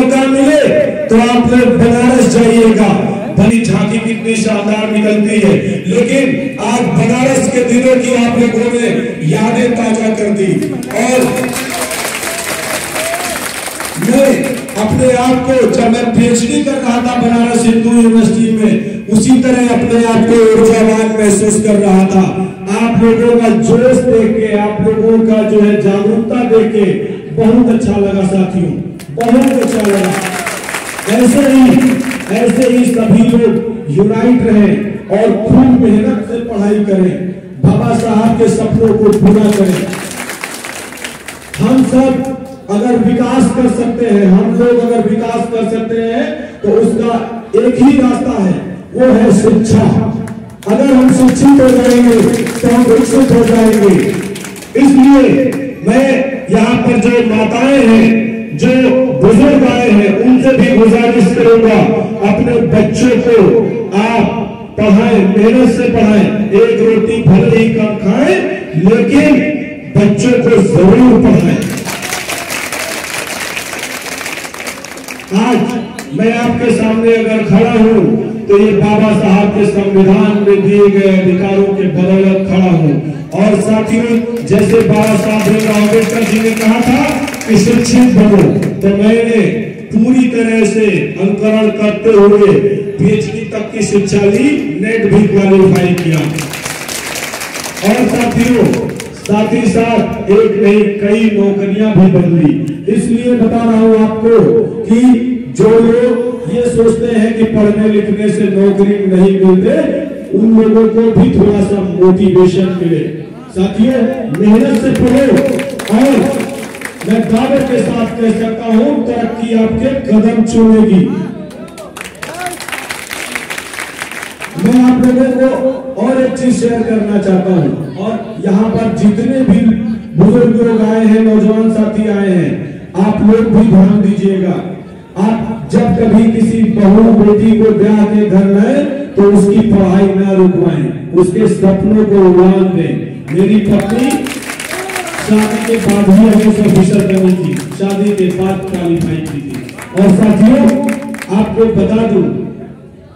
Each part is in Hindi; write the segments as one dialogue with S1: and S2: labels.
S1: मौका मिले तो आप लोग बनारस जाइएगा। भली झांकी कितनी शानदार निकलती है, लेकिन आज बनारस के दिनों की आप लोगों ने यादें ताजा कर दी। और मैं अपने आप को, जब मैं पीएचडी कर रहा था बनारस हिंदू यूनिवर्सिटी में, उसी तरह अपने आप को ऊर्जावान महसूस कर रहा था। आप लोगों का जोश देख के, आप लोगों का जो है जागरूकता देख के बहुत अच्छा लगा साथियों, बहुत अच्छा लगा। ऐसे ही सभी लोग यूनाइट रहें और खूब मेहनत से पढ़ाई करें, बाबा साहब के सपनों को पूरा करें। हम सब अगर विकास कर सकते हैं, हम लोग अगर विकास कर सकते हैं तो उसका एक ही रास्ता है, वो है शिक्षा। अगर हम शिक्षित हो जाएंगे तो हम विकसित हो जाएंगे। इसलिए मैं यहाँ पर जो माताएं हैं, जो बुजुर्ग आए हैं, उनसे भी गुजारिश करूंगा, अपने बच्चों को आप पढ़ाएं, मेहनत से पढ़ाएं। एक रोटी भले ही कम खाएं, लेकिन बच्चों को जरूर पढ़ाएं। आज मैं आपके सामने अगर खड़ा हूं तो ये बाबा साहब के संविधान में दिए गए अधिकारों के बदौलत खड़ा हूं। और साथियों, जैसे बाबा साहब अम्बेडकर जी ने कहा था कि शिक्षित बनो, तो मैंने पूरी तरह से अनुकरण करते हुए पीएचडी तक की शिक्षा ली, नेट भी क्वालिफाई किया। और साथियों, साथ ही साथ एक नहीं कई नौकरियां भी बदली। इसलिए बता रहा हूं आपको कि जो लोग ये सोचते हैं कि पढ़ने लिखने से नौकरी नहीं मिलते, उन लोगों को भी थोड़ा सा मोटिवेशन मिले। साथियों, मेहनत से पढ़ो और मैं दावे के साथ कह सकता हूं, तरक्की आपके कदम चूमेगी। मैं आप लोगों को और एक चीज शेयर करना चाहता हूं, और यहाँ पर जितने भी बुजुर्ग लोग आए हैं, नौजवान साथी आए हैं, आप लोग भी ध्यान दीजिएगा। आप जब कभी किसी बहू बेटी को ब्याह के घर लाए तो उसकी पढ़ाई न रुकवाएं, उसके सपनों को उड़ान दें। मेरी पत्नी शादी के बाद ही IAS ऑफिसर बनी थी, शादी के बाद क्वालिफाई की थी। और साथियों, आपको बता दूं,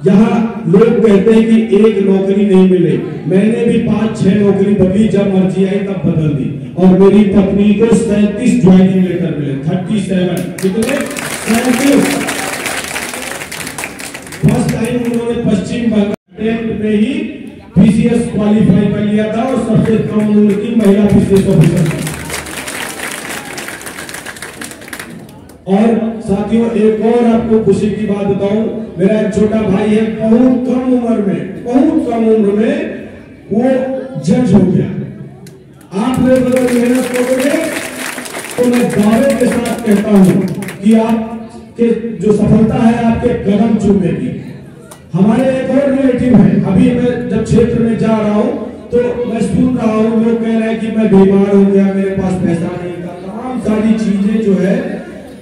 S1: यहाँ लोग कहते हैं कि एक नौकरी नहीं मिले, मैंने भी 5-6 नौकरी बदली, जब मर्जी आई तब बदल दी। और मेरी पत्नी को 37 ज्वाइनिंग लेटर मिले, 37 कितने 37। फर्स्ट टाइम उन्होंने पश्चिम बंगाल में ही PCS क्वालिफाई कर लिया था और सबसे कम उम्र की महिला PCS ऑफिसर। और साथियों, एक और आपको खुशी की बात बताऊं, मेरा एक छोटा भाई है, बहुत कम उम्र में वो जज हो गया। आप लोग अगर मेहनत करोगे तो मैं दावे के साथ कहता हूं कि आपके जो सफलता है आपके कदम चूमेगी। हमारे एक और रिलेटिव है, अभी मैं जब क्षेत्र में जा रहा हूं तो मैं सुन रहा हूं, लोग कह रहे हैं कि मैं बीमार हो गया, मेरे पास पैसा नहीं था, तमाम सारी चीजें जो है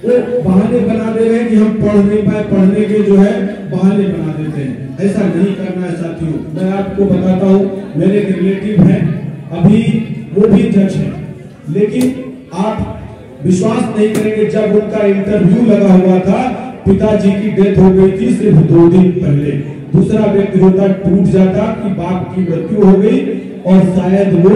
S1: वो बहाने बना दे रहे हैं कि हम पढ़ नहीं पाए, पढ़ने के जो है बहाने बना देते हैं। ऐसा नहीं करना है साथियों। मैं आपको बताता हूँ, मेरे एक रिलेटिव है, अभी वो भी जज है, लेकिन आप विश्वास नहीं करेंगे, जब उनका इंटरव्यू लगा हुआ था, पिताजी की डेथ हो गई थी सिर्फ 2 दिन पहले। दूसरा व्यक्ति होता टूट जाता कि बाप की मृत्यु हो गई और शायद वो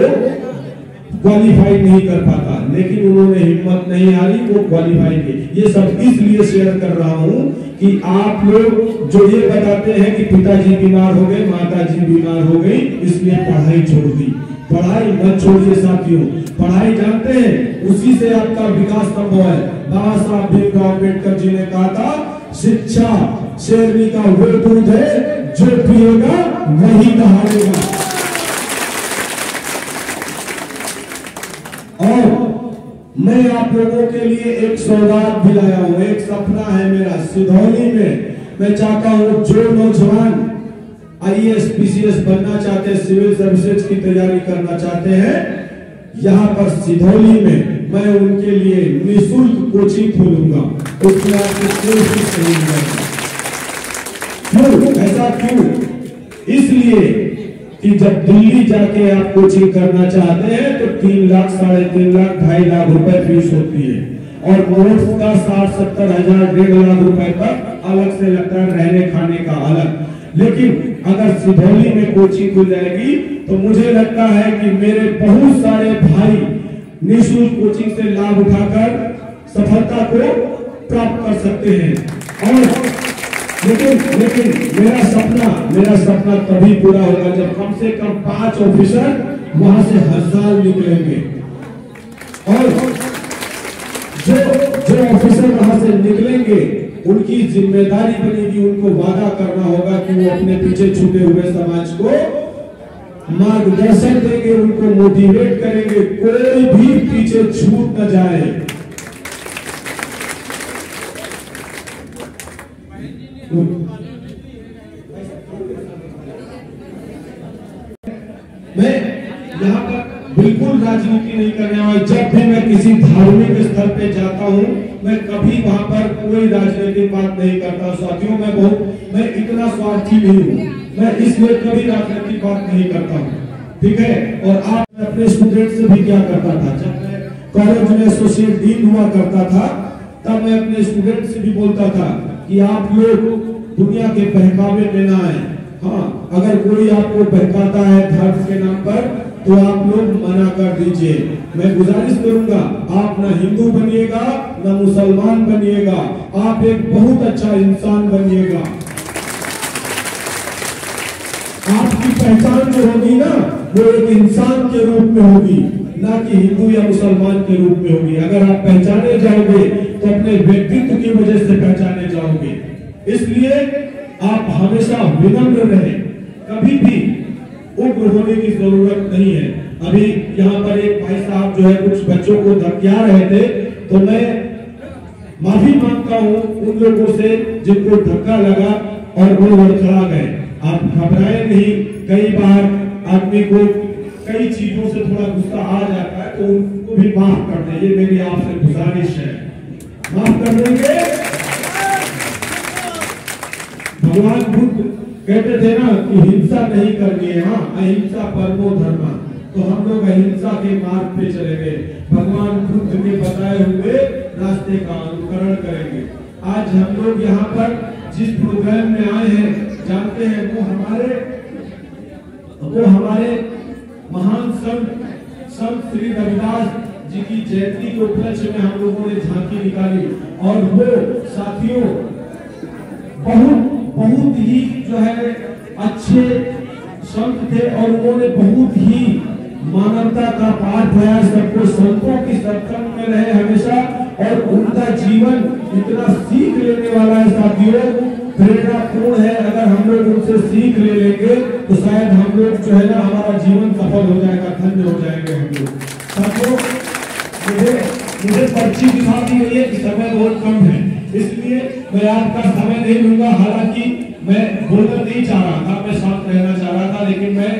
S1: क्वालिफाई नहीं कर पाता, लेकिन उन्होंने हिम्मत नहीं हारी, वो क्वालिफाई की। ये सब इसलिए शेयर कर रहा हूं कि आप लोग जो ये बताते हैं कि पिताजी बीमार हो गए, माताजी बीमार हो गई, इसलिए पढ़ाई छोड़ दी। पढ़ाई मत छोड़िए साथियों, पढ़ाई जानते हैं उसी से आपका विकास संभव है। बाबा साहब भीमराव अम्बेडकर जी ने कहा था, शिक्षा शेरनी का वो दूध है जो पिएगा वही दहाड़ेगा। और मैं आप लोगों के लिए एक सौगात भी लाया हूं, एक सपना है मेरा। सिधौली में मैं चाहता हूं जो नौजवान IAS PCS बनना चाहते हैं, सिविल सर्विसेज की तैयारी करना चाहते हैं, यहाँ पर सिधौली में मैं उनके लिए निःशुल्क कोचिंग खोलूंगा। उसमें आपको कोई फीस नहीं मिलेगा। क्यों ऐसा क्यों? इसलिए कि जब दिल्ली जाके आप कोचिंग करना चाहते हैं तो 3 लाख, 3.5 लाख, 2.5 लाख रुपए फीस होती है। और कोर्स का 60-70 हजार 1.5 लाख रुपए तक अलग से लगता है, रहने खाने का अलग। लेकिन अगर सिधौली में कोचिंग खुल जाएगी तो मुझे लगता है कि मेरे बहुत सारे भाई निःशुल्क कोचिंग से लाभ उठाकर सफलता को प्राप्त कर सकते हैं। और लेकिन मेरा सपना तभी पूरा होगा जब कम से कम 5 ऑफिसर वहां से हर साल निकलेंगे। और जो ऑफिसर वहां से निकलेंगे उनकी जिम्मेदारी बनेगी, उनको वादा करना होगा कि वो अपने पीछे छूटे हुए समाज को मार्गदर्शन देंगे, उनको मोटिवेट करेंगे, कोई भी पीछे छूट न जाए। मैं यहाँ पर बिल्कुल राजनीति नहीं करने वाला। जब भी मैं किसी धार्मिक स्थल पे जाता हूँ मैं कभी वहां पर कोई राजनीतिक बात नहीं करता। साथियों मैं इतना स्वार्थी नहीं हूँ, मैं इसलिए कभी राजनीतिक बात नहीं करता हूँ, ठीक है। और आप अपने स्टूडेंट से भी क्या करता था, जब मैं कॉलेज में एसोसिएट डीन हुआ करता था तब मैं अपने स्टूडेंट से भी बोलता था कि आप लोग दुनिया के बहकावे में ना आए। हाँ, अगर कोई आपको बहकाता है धर्म के नाम पर तो आप लोग मना कर दीजिए। मैं गुजारिश करूंगा आप ना हिंदू बनिएगा ना मुसलमान बनिएगा, आप एक बहुत अच्छा इंसान बनिएगा। आपकी पहचान जो होगी ना वो एक इंसान के रूप में होगी, ना कि हिंदू या मुसलमान के रूप में होगी। अगर आप पहचाने जाओगे तो अपने व्यक्तित्व की वजह से पहचाने जाओगे। इसलिए आप हमेशा विनम्र रहे, कभी भी उग्र होने की जरूरत नहीं है। अभी यहाँ पर एक भाई साहब जो है कुछ बच्चों को धमकिया रहे थे, तो मैं माफी मांगता हूँ उन लोगों से जिनको धक्का लगा और वो लड़खड़ा गए। आप घबराए नहीं, कई बार आदमी को कई चीजों से थोड़ा गुस्सा आ जाता है तो उनको भी माफ कर दें, ये मेरी आपसे गुजारिश है, माफ कर देंगे। भगवान बुद्ध कहते थे ना कि हिंसा नहीं करनी है, हाँ अहिंसा परमो धर्म, तो हम लोग अहिंसा के मार्ग पे चले गए, भगवान बुद्ध के बताए हुए रास्ते का अनुकरण करेंगे। आज हम लोग यहाँ पर जिस प्रोग्राम में आए हैं जानते हैं वो हमारे महान संत श्री रविदास जी की जयंती के उपलक्ष्य में हम लोगों ने झांकी निकाली। और वो साथियों बहुत ही जो है अच्छे संत थे और उन्होंने बहुत ही मानवता का पाठ पढ़ाया सबको, संतों की सत्संग में रहे हमेशा और उनका जीवन इतना सीख लेने वाला है साथियों, प्रेरणापूर्ण है। अगर हम लोग उनसे सीख ले लेंगे तो शायद हम लोग जो है ना हमारा जीवन सफल हो जाएगा, धन्य हो जाएंगे हम लोग। साथियों मुझे पर्ची दिखा दी गई है कि समय बहुत कम है, इसलिए मैं आपका समय नहीं लूंगा। हालांकि मैं बोलना नहीं चाह रहा था, मैं शांत रहना चाह रहा था, लेकिन मैं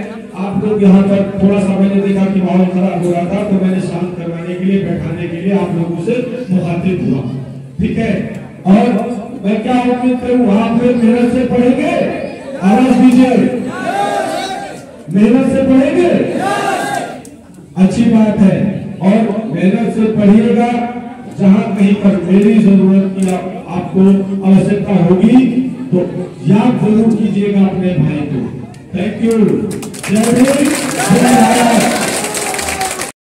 S1: आप लोग यहाँ पर थोड़ा सा मैंने देखा कि माहौल खराब हो रहा था तो मैंने शांत करवाने के लिए, बैठाने के लिए आप लोगों से मुखातिब हुआ, ठीक है। और मैं क्या उम्मीद करूँ, आप लोग मेहनत से पढ़ेंगे, आवाज दीजिए, मेहनत से पढ़ेंगे, अच्छी बात है। और मेहनत से पढ़िएगा, जहां कहीं पर मेरी जरूरत की आपको आवश्यकता होगी तो याद जरूर कीजिएगा अपने भाई को। Thank you. जय हिंद, जय भारत।